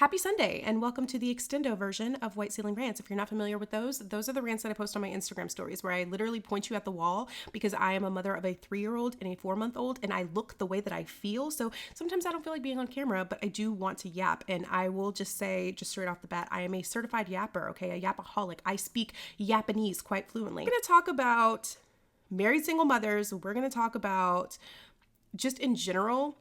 Happy Sunday and welcome to the extendo version of White Ceiling Rants. If you're not familiar with those are the rants that I post on my Instagram stories where I literally point you at the wall because I am a mother of a 3-year-old and a 4-month-old and I look the way that I feel. So sometimes I don't feel like being on camera, but I do want to yap. And I will just say, just straight off the bat, I am a certified yapper, okay? A yapaholic. I speak Japanese quite fluently. We're going to talk about married single mothers. We're going to talk about just in general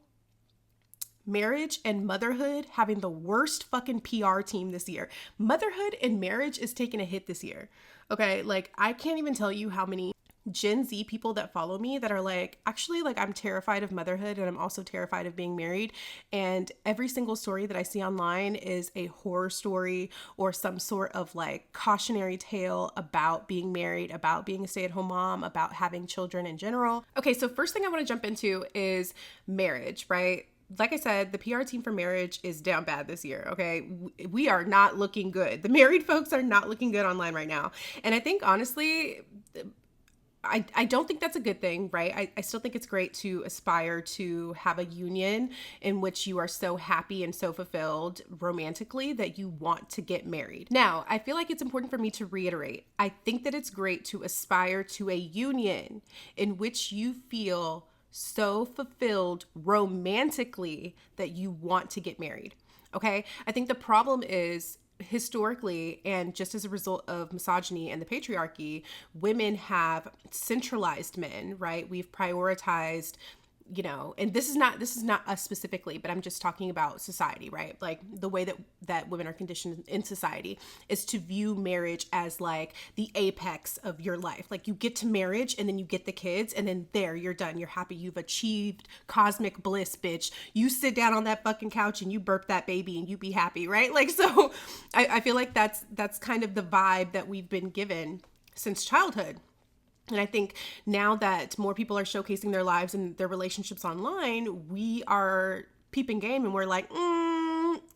marriage and motherhood having the worst fucking PR team this year. Motherhood and marriage is taking a hit this year. Okay, like I can't even tell you how many Gen Z people that follow me that are like, actually, like I'm terrified of motherhood and I'm also terrified of being married. And every single story that I see online is a horror story or some sort of like cautionary tale about being married, about being a stay-at-home mom, about having children in general. Okay, so first thing I want to jump into is marriage, right? Like I said, the PR team for marriage is down bad this year, okay? We are not looking good. The married folks are not looking good online right now. And I think, honestly, I don't think that's a good thing, right? I still think it's great to aspire to have a union in which you are so happy and so fulfilled romantically that you want to get married. Now, I feel like it's important for me to reiterate. I think that it's great to aspire to a union in which you feel so fulfilled romantically that you want to get married. Okay. I think the problem is historically, and just as a result of misogyny and the patriarchy, women have centralized men, right? We've prioritized, you know, and this is not us specifically, but I'm just talking about society, right? Like the way that women are conditioned in society is to view marriage as like the apex of your life. Like you get to marriage and then you get the kids and then there, you're done. You're happy. You've achieved cosmic bliss, bitch. You sit down on that fucking couch and you burp that baby and you be happy, right? Like, so I feel like that's kind of the vibe that we've been given since childhood. And I think now that more people are showcasing their lives and their relationships online, we are peeping game and we're like,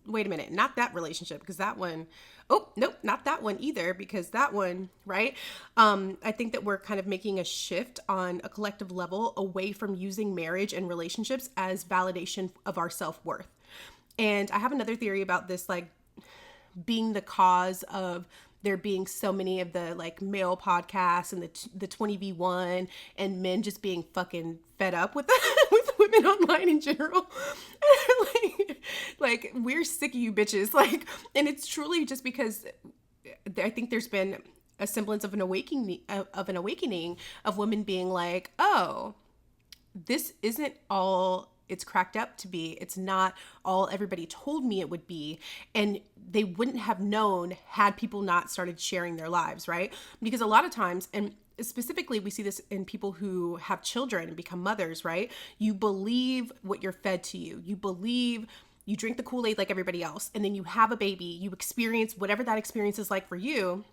wait a minute, not that relationship because that one, oh, nope, not that one either because that one, right? I think that we're kind of making a shift on a collective level away from using marriage and relationships as validation of our self-worth. And I have another theory about this, like being the cause of there being so many of the like male podcasts and the 20v1 and men just being fucking fed up with with women online in general. like we're sick of you bitches. Like, and it's truly just because I think there's been a semblance of an awakening of women being like, oh, this isn't all it's cracked up to be. It's not all everybody told me it would be. And they wouldn't have known had people not started sharing their lives, right? Because a lot of times, and specifically we see this in people who have children and become mothers, right? You believe what you're fed to you. You believe you drink the Kool-Aid like everybody else. And then you have a baby. You experience whatever that experience is like for you,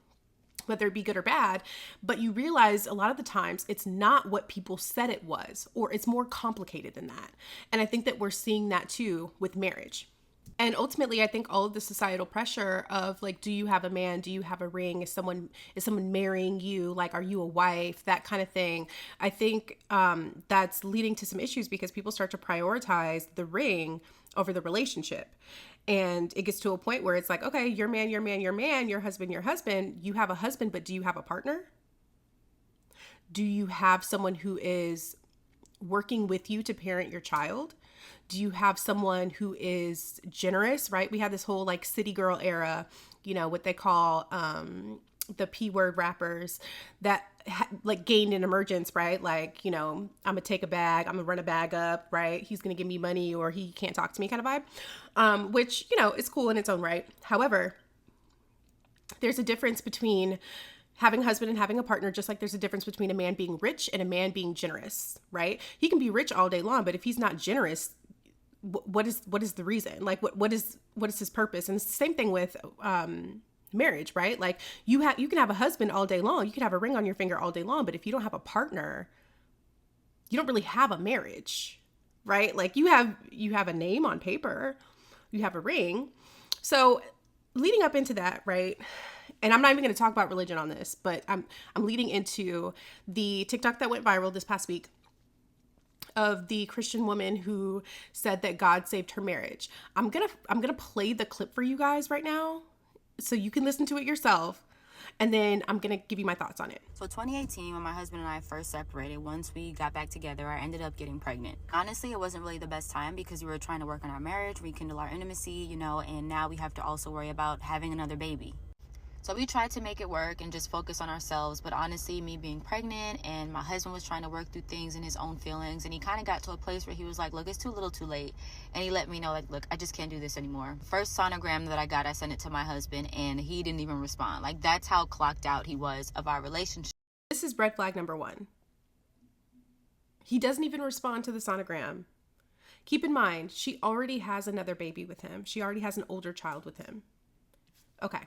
whether it be good or bad, but you realize a lot of the times it's not what people said it was, or it's more complicated than that. And I think that we're seeing that too with marriage. And ultimately, I think all of the societal pressure of like, do you have a man? Do you have a ring? Is someone marrying you? Like, are you a wife? That kind of thing. I think that's leading to some issues because people start to prioritize the ring over the relationship. And it gets to a point where it's like, okay, you're man, your husband, you have a husband, but do you have a partner? Do you have someone who is working with you to parent your child? Do you have someone who is generous, right? We had this whole like city girl era, you know, what they call the P word rappers that like gained an emergence, right? Like, you know, I'm gonna take a bag, I'm gonna run a bag up, right? He's gonna give me money or he can't talk to me kind of vibe, which, you know, is cool in its own right. However, there's a difference between having a husband and having a partner, just like there's a difference between a man being rich and a man being generous, right? He can be rich all day long, but if he's not generous, what is the reason? Like, what is his purpose? And it's the same thing with marriage, right? Like you can have a husband all day long, you can have a ring on your finger all day long, but if you don't have a partner, you don't really have a marriage, right? Like you have a name on paper, you have a ring. So leading up into that, right? And I'm not even going to talk about religion on this, but I'm leading into the TikTok that went viral this past week of the Christian woman who said that God saved her marriage. I'm gonna play the clip for you guys right now so you can listen to it yourself, and then I'm gonna give you my thoughts on it. So 2018, when my husband and I first separated, once we got back together, I ended up getting pregnant. Honestly, it wasn't really the best time because we were trying to work on our marriage, rekindle our intimacy, and now we have to also worry about having another baby. So we tried to make it work and just focus on ourselves. But honestly, me being pregnant and my husband was trying to work through things and his own feelings. And he kind of got to a place where he was like, look, it's too little too late. And he let me know, like, look, I just can't do this anymore. First sonogram that I got, I sent it to my husband and he didn't even respond. Like, that's how clocked out he was of our relationship. This is red flag number 1. He doesn't even respond to the sonogram. Keep in mind, she already has another baby with him. She already has an older child with him. Okay.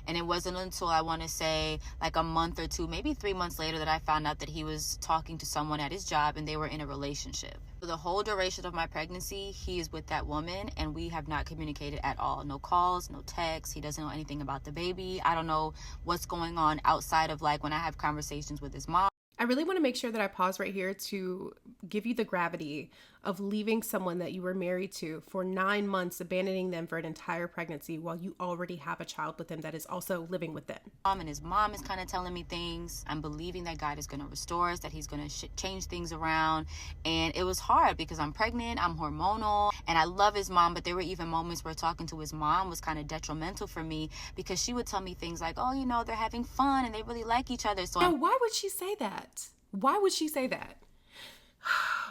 And it wasn't until I want to say like a month or 2, maybe 3 months later, that I found out that he was talking to someone at his job and they were in a relationship. For the whole duration of my pregnancy, he is with that woman and we have not communicated at all. No calls, no texts. He doesn't know anything about the baby. I don't know what's going on outside of like when I have conversations with his mom. I really want to make sure that I pause right here to give you the gravity of leaving someone that you were married to for 9 months, abandoning them for an entire pregnancy while you already have a child with them that is also living with them. And his mom is kind of telling me things. I'm believing that God is going to restore us, that he's going to change things around. And it was hard because I'm pregnant, I'm hormonal, and I love his mom. But there were even moments where talking to his mom was kind of detrimental for me because she would tell me things like, oh, they're having fun and they really like each other. So now, why would she say that? Why would she say that?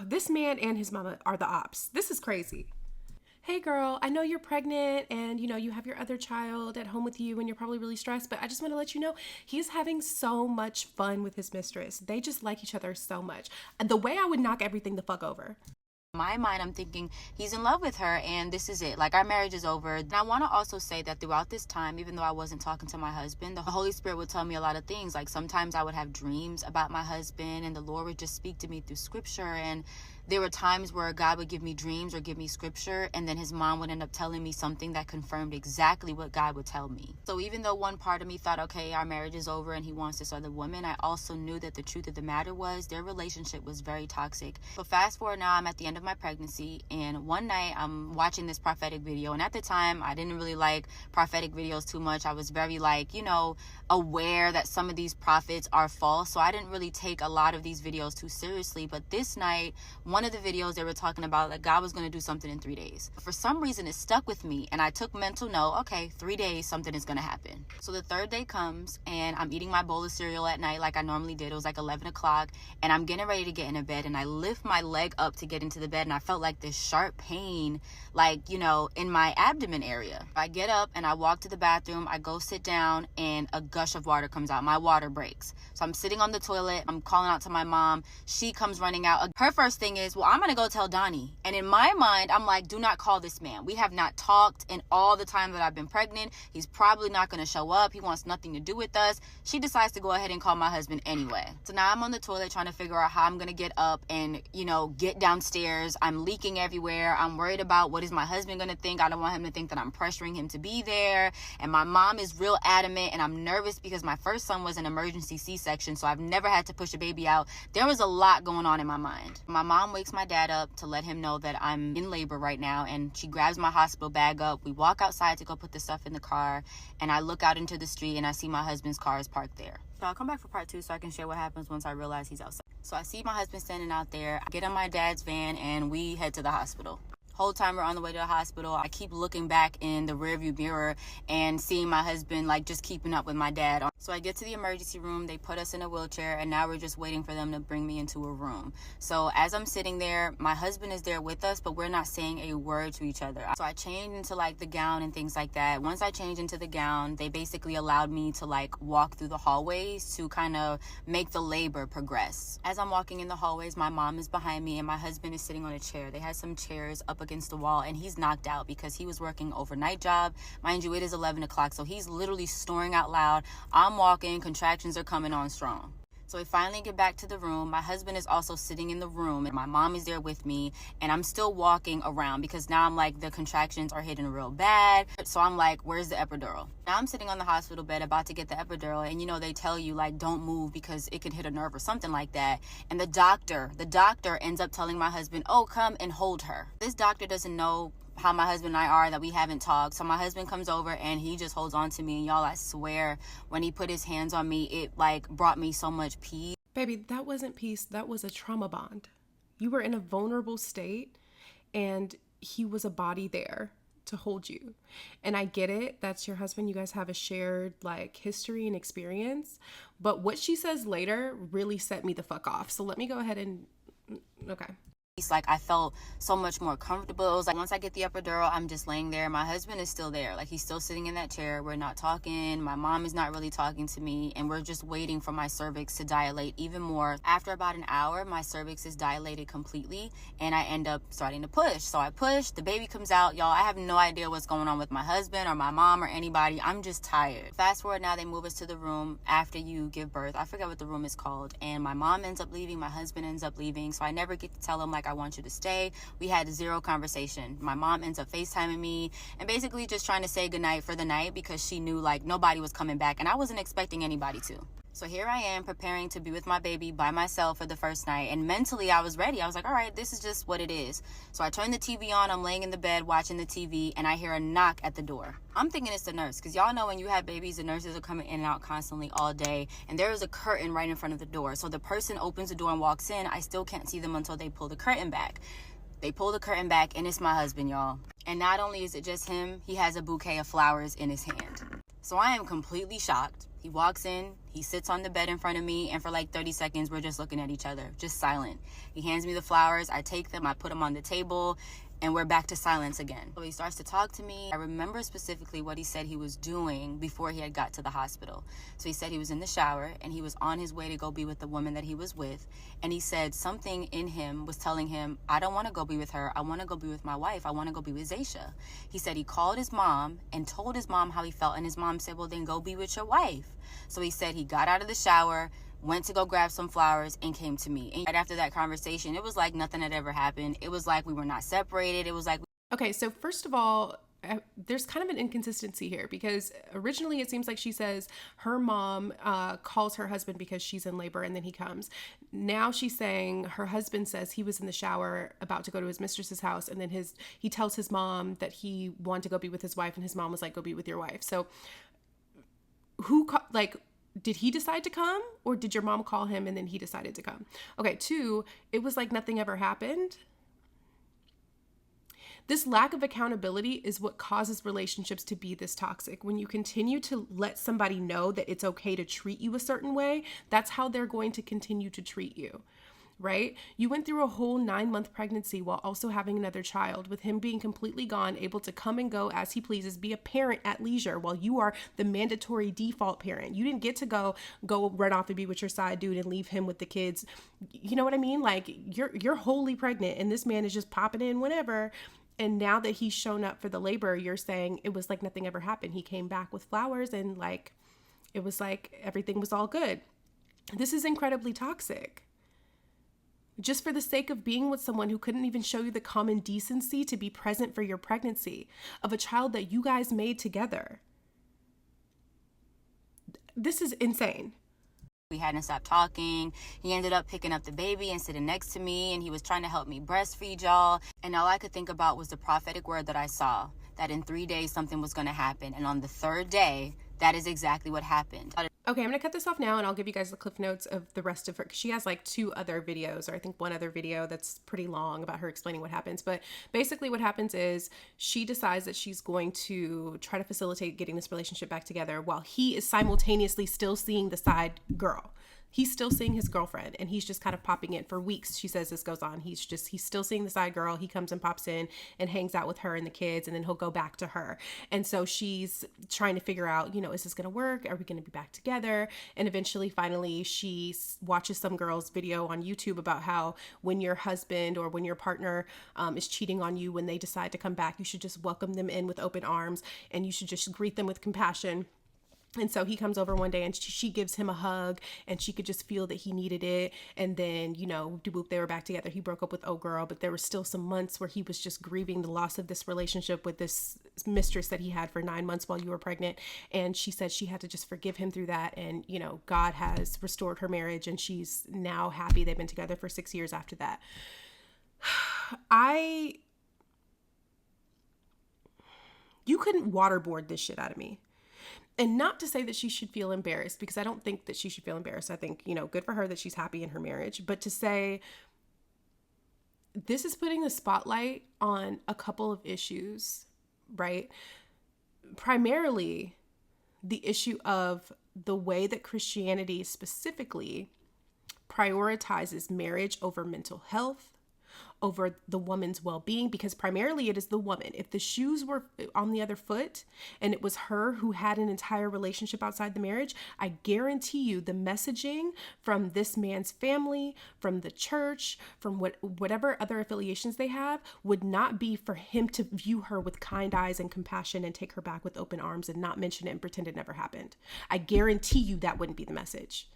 This man and his mama are the ops. This is crazy. Hey girl, I know you're pregnant and you have your other child at home with you and you're probably really stressed, but I just want to let you know he's having so much fun with his mistress. They just like each other so much. And the way I would knock everything the fuck over. In my mind, I'm thinking he's in love with her and this is it. Like, our marriage is over. And I want to also say that throughout this time, even though I wasn't talking to my husband, the Holy Spirit would tell me a lot of things. Like, sometimes I would have dreams about my husband and the Lord would just speak to me through scripture. And there were times where God would give me dreams or give me scripture, and then his mom would end up telling me something that confirmed exactly what God would tell me. So even though one part of me thought, okay, our marriage is over and he wants this other woman, I also knew that the truth of the matter was their relationship was very toxic. So fast forward now, I'm at the end of my pregnancy, and one night I'm watching this prophetic video. And at the time, I didn't really like prophetic videos too much. I was very aware that some of these prophets are false. So I didn't really take a lot of these videos too seriously. But this night, one of the videos, they were talking about that God was going to do something in 3 days. For some reason, it stuck with me and I took mental note, okay, 3 days, something is going to happen. So the third day comes and I'm eating my bowl of cereal at night like I normally did. It was like 11 o'clock and I'm getting ready to get into bed and I lift my leg up to get into the bed and I felt like this sharp pain, in my abdomen area. I get up and I walk to the bathroom. I go sit down and a gush of water comes out. My water breaks. So I'm sitting on the toilet. I'm calling out to my mom. She comes running out. Her first thing is, well, I'm going to go tell Donnie. And in my mind, I'm like, do not call this man. We have not talked in all the time that I've been pregnant. He's probably not going to show up. He wants nothing to do with us. She decides to go ahead and call my husband anyway. So now I'm on the toilet trying to figure out how I'm going to get up and, get downstairs. I'm leaking everywhere. I'm worried about what is my husband going to think. I don't want him to think that I'm pressuring him to be there. And my mom is real adamant and I'm nervous because my first son was an emergency C-section. So I've never had to push a baby out. There was a lot going on in my mind. My mom wakes my dad up to let him know that I'm in labor right now. And she grabs my hospital bag up. We walk outside to go put the stuff in the car. And I look out into the street and I see my husband's car is parked there. So I'll come back for part 2 so I can share what happens once I realize he's outside. So I see my husband standing out there. I get in my dad's van and we head to the hospital. Whole time we're on the way to the hospital, I keep looking back in the rearview mirror and seeing my husband just keeping up with my dad. So I get to the emergency room, they put us in a wheelchair, and now we're just waiting for them to bring me into a room. So as I'm sitting there, my husband is there with us, but we're not saying a word to each other. So I changed into the gown and things like that. Once I changed into the gown, they basically allowed me to walk through the hallways to kind of make the labor progress. As I'm walking in the hallways, my mom is behind me and my husband is sitting on a chair. They had some chairs up against the wall and he's knocked out because he was working overnight job. Mind you, it is 11 o'clock, so he's literally snoring out loud. I'm walking, contractions are coming on strong. So we finally get back to the room. My husband is also sitting in the room and my mom is there with me, and I'm still walking around because now I'm like, the contractions are hitting real bad. So I'm like, where's the epidural? Now I'm sitting on the hospital bed about to get the epidural, and they tell you like, don't move because it could hit a nerve or something like that. And the doctor ends up telling my husband, oh, come and hold her. This doctor doesn't know how my husband and I are, that we haven't talked. So my husband comes over and he just holds on to me, and y'all, I swear, when he put his hands on me, it like brought me so much peace. Baby, that wasn't peace, that was a trauma bond. You were in a vulnerable state and he was a body there to hold you. And I get it, that's your husband, you guys have a shared like history and experience, but what she says later really set me the fuck off. So let me go ahead and okay. Like, I felt so much more comfortable. It was like, once I get the epidural, I'm just laying there. My husband is still there. Like, he's still sitting in that chair. We're not talking. My mom is not really talking to me. And we're just waiting for my cervix to dilate even more. After about an hour, my cervix is dilated completely. And I end up starting to push. So I push. The baby comes out. Y'all, I have no idea what's going on with my husband or my mom or anybody. I'm just tired. Fast forward, now they move us to the room after you give birth. I forget what the room is called. And my mom ends up leaving. My husband ends up leaving. So I never get to tell him, like, I want you to stay. We had zero conversation. My mom ends up FaceTiming me and basically just trying to say goodnight for the night because she knew like nobody was coming back and I wasn't expecting anybody to. So here I am preparing to be with my baby by myself for the first night, and mentally I was ready. I was like, all right, this is just what it is. So I turned the TV on. I'm laying in the bed watching the TV and I hear a knock at the door. I'm thinking it's the nurse, because y'all know when you have babies, the nurses are coming in and out constantly all day, and there is a curtain right in front of the door. So the person opens the door and walks in. I still can't see them until they pull the curtain back. They pull the curtain back and it's my husband, y'all. And not only is it just him, he has a bouquet of flowers in his hand. So I am completely shocked. He walks in, he sits on the bed in front of me, and for like 30 seconds, we're just looking at each other, just silent. He hands me the flowers, I take them, I put them on the table, and we're back to silence again. So he starts to talk to me. I remember specifically what he said he was doing before he had got to the hospital. So he said he was in the shower and he was on his way to go be with the woman that he was with. And he said something in him was telling him, I don't want to go be with her. I want to go be with my wife. I want to go be with Zaysha. He said he called his mom and told his mom how he felt. And his mom said, well, then go be with your wife. So he said he got out of the shower, went to go grab some flowers, and came to me. And right after that conversation, it was like nothing had ever happened. It was like we were not separated. It was like... Okay, so first of all, there's kind of an inconsistency here, because originally it seems like she says her mom calls her husband because she's in labor and then he comes. Now she's saying her husband says he was in the shower about to go to his mistress's house, and then he tells his mom that he wanted to go be with his wife, and his mom was like, go be with your wife. So did he decide to come, or did your mom call him and then he decided to come? Okay, 2, it was like nothing ever happened. This lack of accountability is what causes relationships to be this toxic. When you continue to let somebody know that it's okay to treat you a certain way, that's how they're going to continue to treat you. Right? You went through a whole 9-month pregnancy while also having another child, with him being completely gone, able to come and go as he pleases, be a parent at leisure, while you are the mandatory default parent. You didn't get to go run off and be with your side dude and leave him with the kids. You know what I mean? Like, you're wholly pregnant and this man is just popping in whenever. And now that he's shown up for the labor, you're saying it was like nothing ever happened. He came back with flowers and like, it was like everything was all good. This is incredibly toxic. Just for the sake of being with someone who couldn't even show you the common decency to be present for your pregnancy of a child that you guys made together. This is insane. We hadn't stopped talking. He ended up picking up the baby and sitting next to me, and he was trying to help me breastfeed, y'all. And all I could think about was the prophetic word that I saw, that in 3 days something was going to happen. And on the 3rd day, that is exactly what happened. Okay, I'm going to cut this off now and I'll give you guys the cliff notes of the rest of her, because she has like 2 other videos, or I think 1 other video that's pretty long about her explaining what happens. But basically what happens is she decides that she's going to try to facilitate getting this relationship back together while he is simultaneously still seeing the side girl. He's still seeing his girlfriend and he's just kind of popping in for weeks. She says this goes on. He's still seeing the side girl. He comes and pops in and hangs out with her and the kids, and then he'll go back to her. And so she's trying to figure out, is this going to work? Are we going to be back together? And eventually, finally, she watches some girl's video on YouTube about how when your husband or when your partner is cheating on you, when they decide to come back, you should just welcome them in with open arms and you should just greet them with compassion. And so he comes over one day and she gives him a hug, and she could just feel that he needed it. And then, you know, whoop, they were back together. He broke up with old girl, but there were still some months where he was just grieving the loss of this relationship with this mistress that he had for 9 months while you were pregnant. And she said she had to just forgive him through that. And, you know, God has restored her marriage, and she's now happy. They've been together for 6 years after that. You couldn't waterboard this shit out of me. And not to say that she should feel embarrassed, because I don't think that she should feel embarrassed. I think, you know, good for her that she's happy in her marriage. But to say this is putting the spotlight on a couple of issues, right? Primarily the issue of the way that Christianity specifically prioritizes marriage over mental health, over the woman's well-being, because primarily it is the woman. If the shoes were on the other foot and it was her who had an entire relationship outside the marriage, I guarantee you the messaging from this man's family, from the church, from whatever other affiliations they have, would not be for him to view her with kind eyes and compassion and take her back with open arms and not mention it and pretend it never happened. I guarantee you that wouldn't be the message.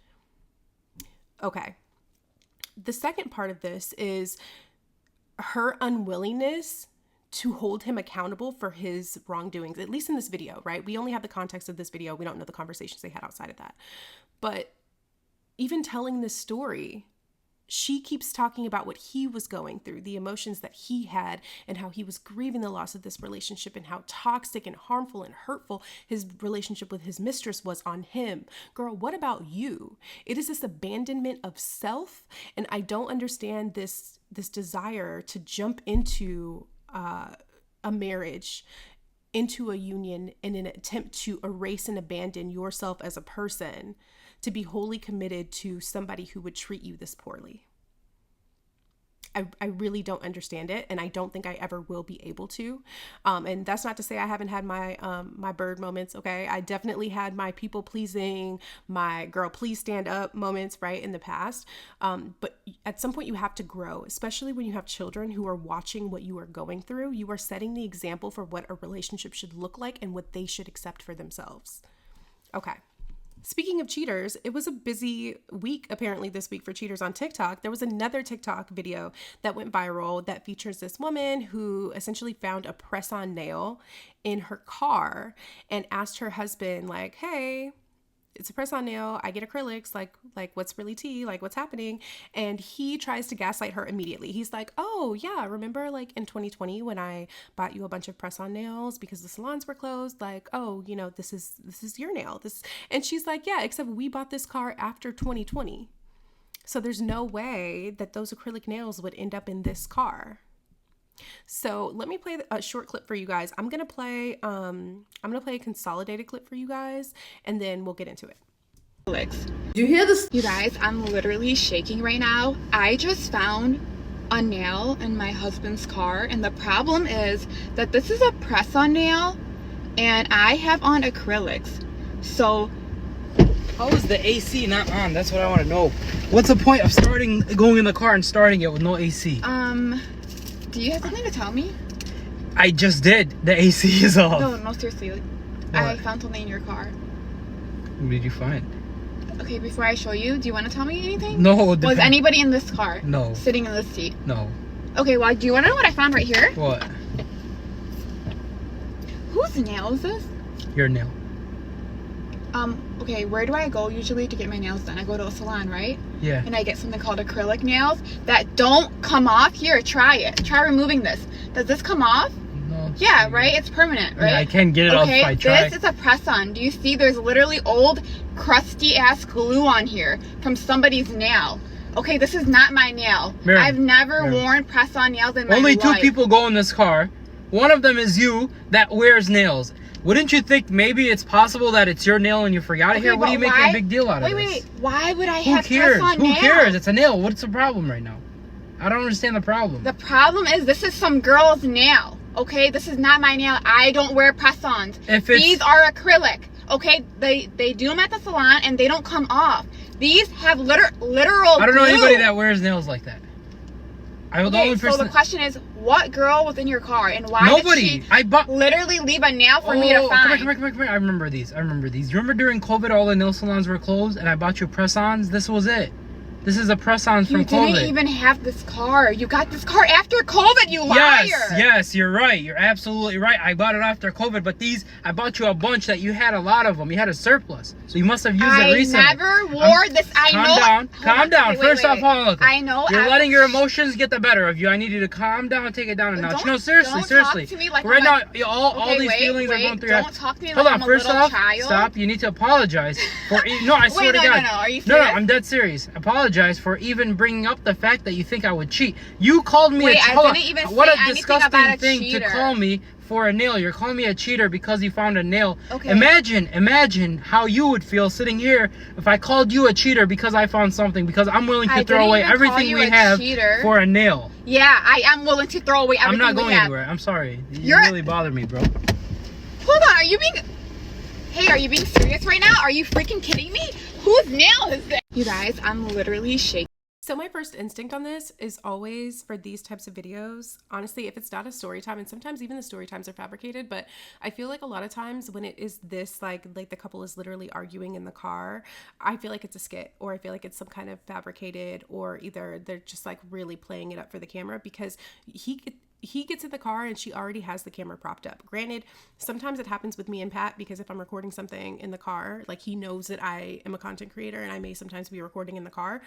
Okay. The second part of this is her unwillingness to hold him accountable for his wrongdoings, at least in this video, right? We only have the context of this video. We don't know the conversations they had outside of that. But even telling this story, she keeps talking about what he was going through, the emotions that he had, and how he was grieving the loss of this relationship, and how toxic and harmful and hurtful his relationship with his mistress was on him. Girl, what about you? It is this abandonment of self, and I don't understand this desire to jump into a marriage, into a union, in an attempt to erase and abandon yourself as a person, to be wholly committed to somebody who would treat you this poorly. I really don't understand it, and I don't think I ever will be able to. And that's not to say I haven't had my my bird moments, okay? I definitely had my people pleasing, my girl please stand up moments, right, in the past. But at some point you have to grow, especially when you have children who are watching what you are going through. You are setting the example for what a relationship should look like and what they should accept for themselves. Okay. Speaking of cheaters, it was a busy week apparently this week for cheaters on TikTok. There was another TikTok video that went viral that features this woman who essentially found a press-on nail in her car and asked her husband, like, hey, it's a press-on nail. I get acrylics. Like what's really tea? Like, what's happening? And he tries to gaslight her immediately. He's like, oh yeah, remember like in 2020 when I bought you a bunch of press-on nails because the salons were closed? Like, oh, you know, this is your nail. And she's like, yeah, except we bought this car after 2020. So there's no way that those acrylic nails would end up in this car. So let me play a short clip for you guys. I'm gonna play a consolidated clip for you guys, and then we'll get into it. Do you hear this? You guys, I'm literally shaking right now. I just found a nail in my husband's car, and the problem is that this is a press-on nail, and I have on acrylics. So how is the AC not on? That's what I want to know. What's the point of going in the car and starting it with no AC? Do you have something to tell me? I just did. The AC is off. No, seriously. What? I found something in your car. What did you find? Okay, before I show you, do you want to tell me anything? No. Was anybody in this car? No. Sitting in this seat? No. Okay, well, do you want to know what I found right here? What? Whose nail is this? Your nail. Okay, where do I go usually to get my nails done? I go to a salon, right? Yeah. And I get something called acrylic nails that don't come off. Here, try it. Try removing this. Does this come off? No. Yeah, right? It's permanent, right? Yeah, I can't get it off if I try. This is a press-on. Do you see there's literally old, crusty-ass glue on here from somebody's nail? Okay, this is not my nail. Mary, I've never worn press-on nails in my life. Only 2 people go in this car. One of them is you that wears nails. Wouldn't you think maybe it's possible that it's your nail and you forgot it here? What are you making a big deal out of this? Wait. Why would I have press-on nails? Who cares? It's a nail. What's the problem right now? I don't understand the problem. The problem is this is some girl's nail. Okay, this is not my nail. I don't wear press-ons. These are acrylic. Okay, they do them at the salon and they don't come off. These have literal I don't know glue. anybody that wears nails like that. The Okay, only so person. the question is, what girl was in your car, and why Nobody. did she I bought. literally leave a nail for me to find? Come here. I remember these. You remember during COVID, all the nail salons were closed, and I bought you press-ons. This was it. This is the press-ons from COVID. You didn't even have this car. You got this car after COVID, you liar. Yes, you're right. You're absolutely right. I bought it after COVID, but I bought you a bunch that you had a lot of them. You had a surplus. So you must have used it recently. I never wore this. Calm down. First off, hold on. I know. You're letting your emotions get the better of you. I need you to calm down and take it down a notch. No, seriously. Talk to me like right now, all these feelings are going through your head. Don't talk to me Hold like on, I'm first a little off, child. stop. You need to apologize for. No, I swear to God. No. Are you serious? No, I'm dead serious. Apologize for even bringing up the fact that you think I would cheat. You called me I didn't even what say a anything disgusting about a thing cheater. to call me for a nail. You're calling me a cheater because you found a nail. Okay. Imagine how you would feel sitting here if I called you a cheater because I found something, because I'm willing to throw away everything we have for a nail. Yeah, I am willing to throw away everything. I'm not going we have. anywhere. I'm sorry. You really bother me, bro. Hold on, are you being serious right now? Are you freaking kidding me? Whose nail is this? You guys, I'm literally shaking. So my first instinct on this is always for these types of videos, honestly, if it's not a story time, and sometimes even the story times are fabricated, but I feel like a lot of times when it is this, like the couple is literally arguing in the car, I feel like it's a skit, or I feel like it's some kind of fabricated, or either they're just like really playing it up for the camera, because he gets in the car and she already has the camera propped up. Granted, sometimes it happens with me and Pat, because if I'm recording something in the car, like he knows that I am a content creator and I may sometimes be recording in the car,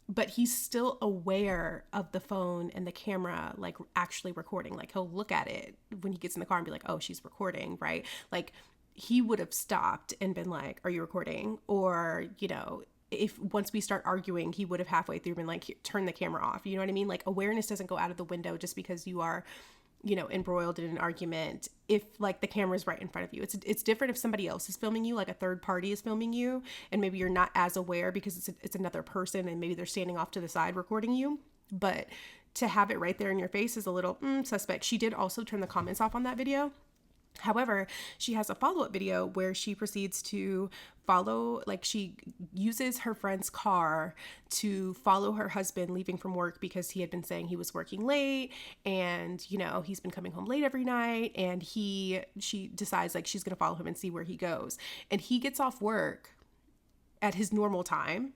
but he's still aware of the phone and the camera, like actually recording. Like he'll look at it when he gets in the car and be like, oh, she's recording, right? Like he would have stopped and been like, are you recording? Or, you know, if once we start arguing, he would have halfway through been like, turn the camera off. You know what I mean? Like awareness doesn't go out of the window just because you are, you know, embroiled in an argument if like the camera's right in front of you. It's different if somebody else is filming you, like a third party is filming you, and maybe you're not as aware because it's another person and maybe they're standing off to the side recording you. But to have it right there in your face is a little suspect. She did also turn the comments off on that video. However, she has a follow-up video where she proceeds to follow, like she uses her friend's car to follow her husband leaving from work because he had been saying he was working late and, you know, he's been coming home late every night, and she decides like she's going to follow him and see where he goes. And he gets off work at his normal time,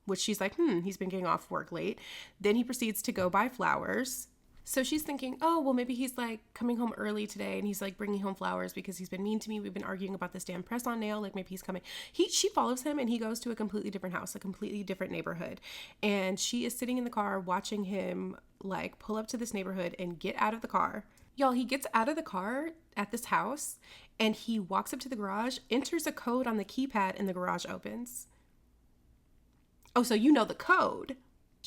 which she's like, he's been getting off work late. Then he proceeds to go buy flowers. So she's thinking, oh, well, maybe he's like coming home early today and he's like bringing home flowers because he's been mean to me. We've been arguing about this damn press-on nail. Like maybe he's coming. She follows him and he goes to a completely different house, a completely different neighborhood. And she is sitting in the car watching him like pull up to this neighborhood and get out of the car. Y'all, he gets out of the car at this house and he walks up to the garage, enters a code on the keypad, and the garage opens. Oh, so you know the code.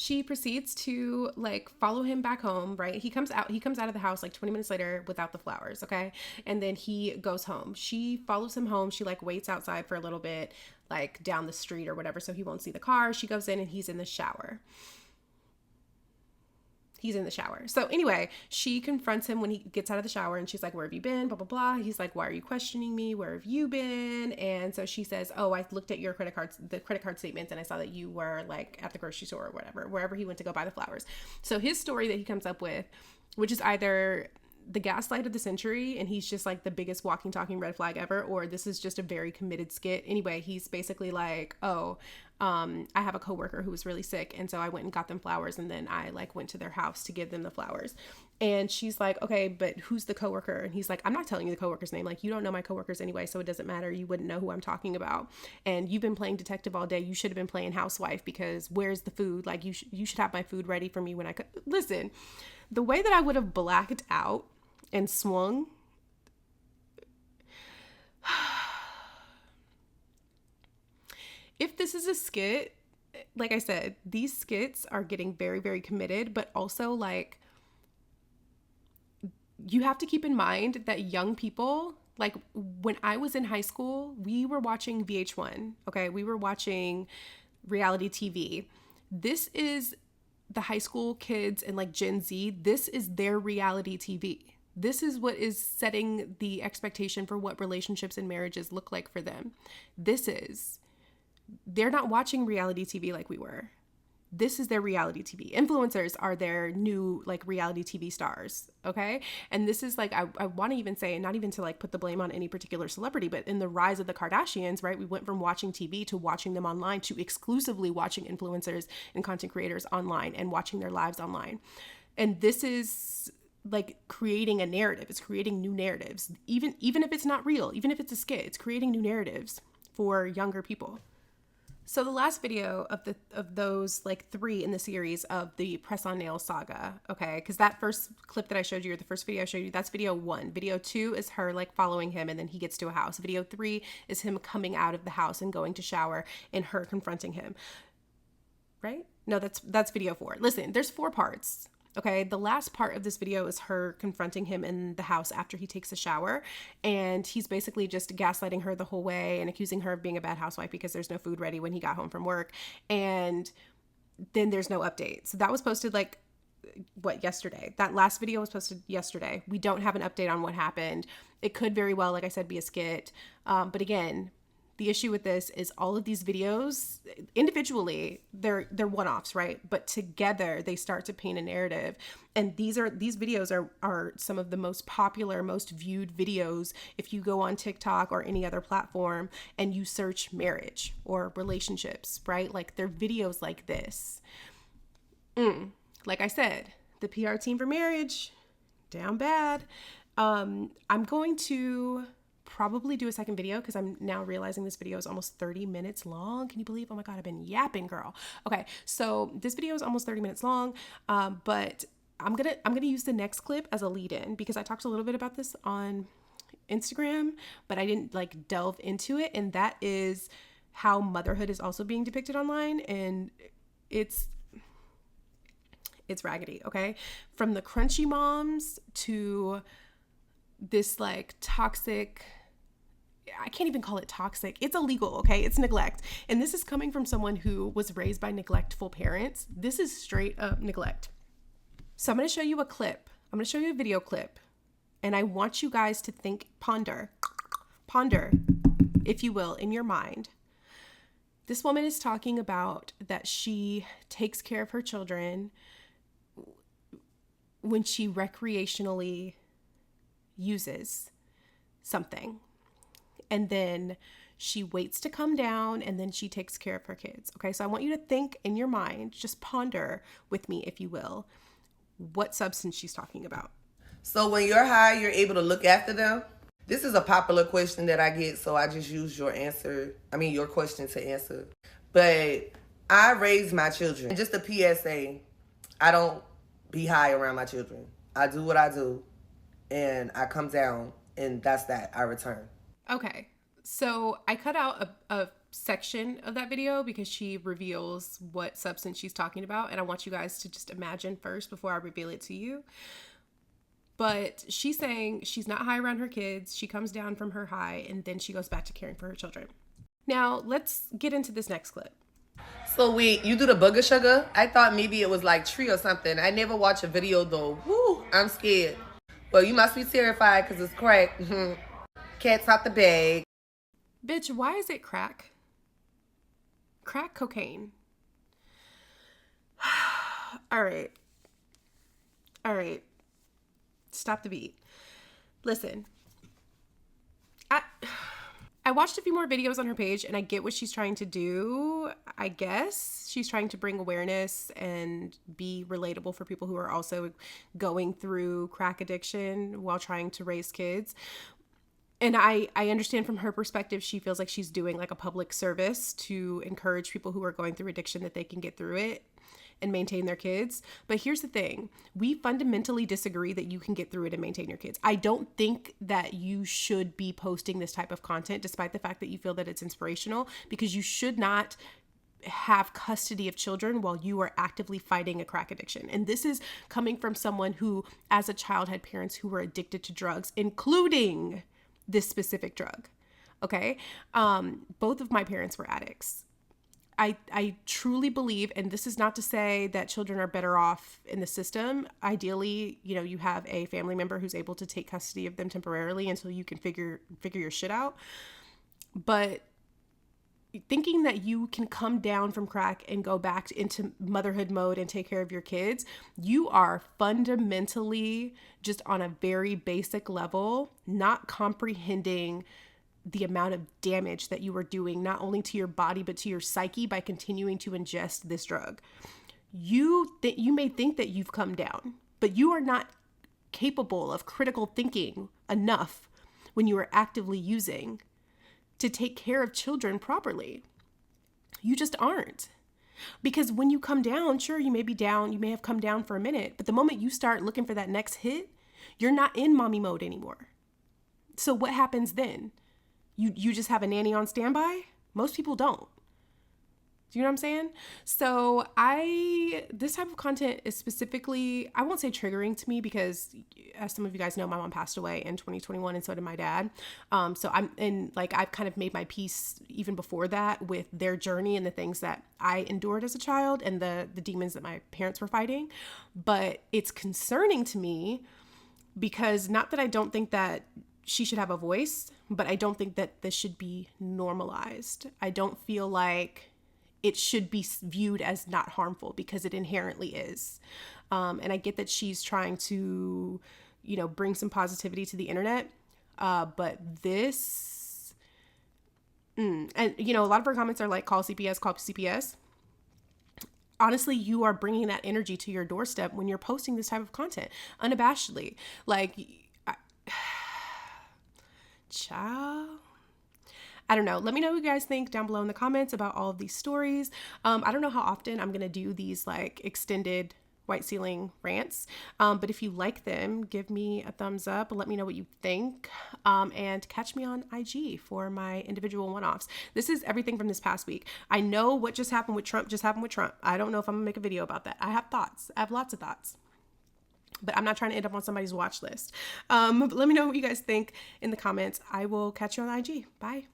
She proceeds to like follow him back home, right? He comes out of the house like 20 minutes later without the flowers, okay? And then he goes home. She follows him home. She like waits outside for a little bit, like down the street or whatever, so he won't see the car. She goes in and he's in the shower. So anyway, she confronts him when he gets out of the shower and she's like, where have you been? Blah, blah, blah. He's like, why are you questioning me? Where have you been? And so she says, oh, I looked at your credit card statements and I saw that you were like at the grocery store or whatever, wherever he went to go buy the flowers. So his story that he comes up with, which is either the gaslight of the century and he's just like the biggest walking, talking red flag ever, or this is just a very committed skit. Anyway, he's basically like, oh, I have a coworker who was really sick, and so I went and got them flowers, and then I like went to their house to give them the flowers. And she's like, okay, but who's the coworker? And he's like, I'm not telling you the coworker's name. Like, you don't know my coworkers anyway, so it doesn't matter. You wouldn't know who I'm talking about. And you've been playing detective all day. You should have been playing housewife, because where's the food? Like, you should have my food ready for me when I could. Listen, the way that I would have blacked out and swung. If this is a skit, like I said, these skits are getting very, very committed, but also like you have to keep in mind that young people, like when I was in high school, we were watching VH1, okay? We were watching reality TV. This is the high school kids and like Gen Z. This is their reality TV. This is what is setting the expectation for what relationships and marriages look like for them. They're not watching reality TV like we were. This is their reality TV. Influencers are their new like reality TV stars. Okay. And this is like, I want to even say, not even to like put the blame on any particular celebrity, but in the rise of the Kardashians, right? We went from watching TV to watching them online to exclusively watching influencers and content creators online and watching their lives online. And this is like creating a narrative. It's creating new narratives. Even if it's not real, even if it's a skit, it's creating new narratives for younger people. So the last video of those like 3 in the series of the press on nails saga, okay, because that first clip that I showed you, or the first video I showed you, that's video 1. Video 2 is her like following him and then he gets to a house. Video 3 is him coming out of the house and going to shower and her confronting him. Right? No, that's video 4. Listen, there's 4 parts. Okay, the last part of this video is her confronting him in the house after he takes a shower, and he's basically just gaslighting her the whole way and accusing her of being a bad housewife because there's no food ready when he got home from work, and then there's no update. So that was posted like, yesterday? That last video was posted yesterday. We don't have an update on what happened. It could very well, like I said, be a skit, but again, the issue with this is all of these videos individually, they're one-offs, right? But together they start to paint a narrative. And these videos are some of the most popular, most viewed videos. If you go on TikTok or any other platform and you search marriage or relationships, right? Like they're videos like this. Like I said, the PR team for marriage, down bad. I'm going to probably do a second video because I'm now realizing this video is almost 30 minutes long. Can you believe? Oh my God, I've been yapping, girl. Okay, so this video is almost 30 minutes long, but I'm gonna use the next clip as a lead-in because I talked a little bit about this on Instagram, but I didn't like delve into it, and that is how motherhood is also being depicted online, and it's raggedy. Okay, from the crunchy moms to this like toxic, I can't even call it toxic. It's illegal, okay? It's neglect. And this is coming from someone who was raised by neglectful parents. This is straight up neglect. So I'm going to show you a clip. I'm going to show you a video clip. And I want you guys to ponder, if you will, in your mind. This woman is talking about that she takes care of her children when she recreationally uses something. And then she waits to come down and then she takes care of her kids. Okay, so I want you to think in your mind, just ponder with me, if you will, what substance she's talking about. So when you're high, you're able to look after them? This is a popular question that I get, so I just use your question to answer. But I raise my children. Just a PSA, I don't be high around my children. I do what I do, and I come down, and that's that. I return. Okay, so I cut out a section of that video because she reveals what substance she's talking about, and I want you guys to just imagine first before I reveal it to you. But she's saying she's not high around her kids, she comes down from her high, and then she goes back to caring for her children. Now, let's get into this next clip. So wait, you do the booger sugar? I thought maybe it was like tree or something. I never watch a video though. Woo, I'm scared. Well, you must be terrified because it's crack. Cat's out the bag. Bitch, why is it crack? Crack cocaine. All right. Stop the beat. Listen. I watched a few more videos on her page and I get what she's trying to do. I guess she's trying to bring awareness and be relatable for people who are also going through crack addiction while trying to raise kids. And I understand from her perspective, she feels like she's doing like a public service to encourage people who are going through addiction that they can get through it and maintain their kids. But here's the thing. We fundamentally disagree that you can get through it and maintain your kids. I don't think that you should be posting this type of content, despite the fact that you feel that it's inspirational, because you should not have custody of children while you are actively fighting a crack addiction. And this is coming from someone who, as a child, had parents who were addicted to drugs, including this specific drug. Okay. Both of my parents were addicts. I truly believe, and this is not to say that children are better off in the system. Ideally, you have a family member who's able to take custody of them temporarily until you can figure your shit out. But thinking that you can come down from crack and go back into motherhood mode and take care of your kids, you are fundamentally, just on a very basic level, not comprehending the amount of damage that you are doing, not only to your body, but to your psyche by continuing to ingest this drug. You may think that you've come down, but you are not capable of critical thinking enough when you are actively using to take care of children properly. You just aren't. Because when you come down, sure, you may be down, you may have come down for a minute, but the moment you start looking for that next hit, you're not in mommy mode anymore. So what happens then? You just have a nanny on standby? Most people don't. Do you know what I'm saying? So this type of content is specifically, I won't say triggering to me, because as some of you guys know, my mom passed away in 2021 and so did my dad. So I've kind of made my peace even before that with their journey and the things that I endured as a child and the demons that my parents were fighting. But it's concerning to me because, not that I don't think that she should have a voice, but I don't think that this should be normalized. I don't feel like it should be viewed as not harmful, because it inherently is. And I get that she's trying to, bring some positivity to the internet. But this, and a lot of her comments are like, call CPS, call CPS. Honestly, you are bringing that energy to your doorstep when you're posting this type of content unabashedly. Like, child. I don't know. Let me know what you guys think down below in the comments about all of these stories. I don't know how often I'm going to do these like extended white ceiling rants. But if you like them, give me a thumbs up and let me know what you think. And catch me on IG for my individual one-offs. This is everything from this past week. I know what just happened with Trump I don't know if I'm gonna make a video about that. I have thoughts. I have lots of thoughts. But I'm not trying to end up on somebody's watch list. But let me know what you guys think in the comments. I will catch you on IG. Bye.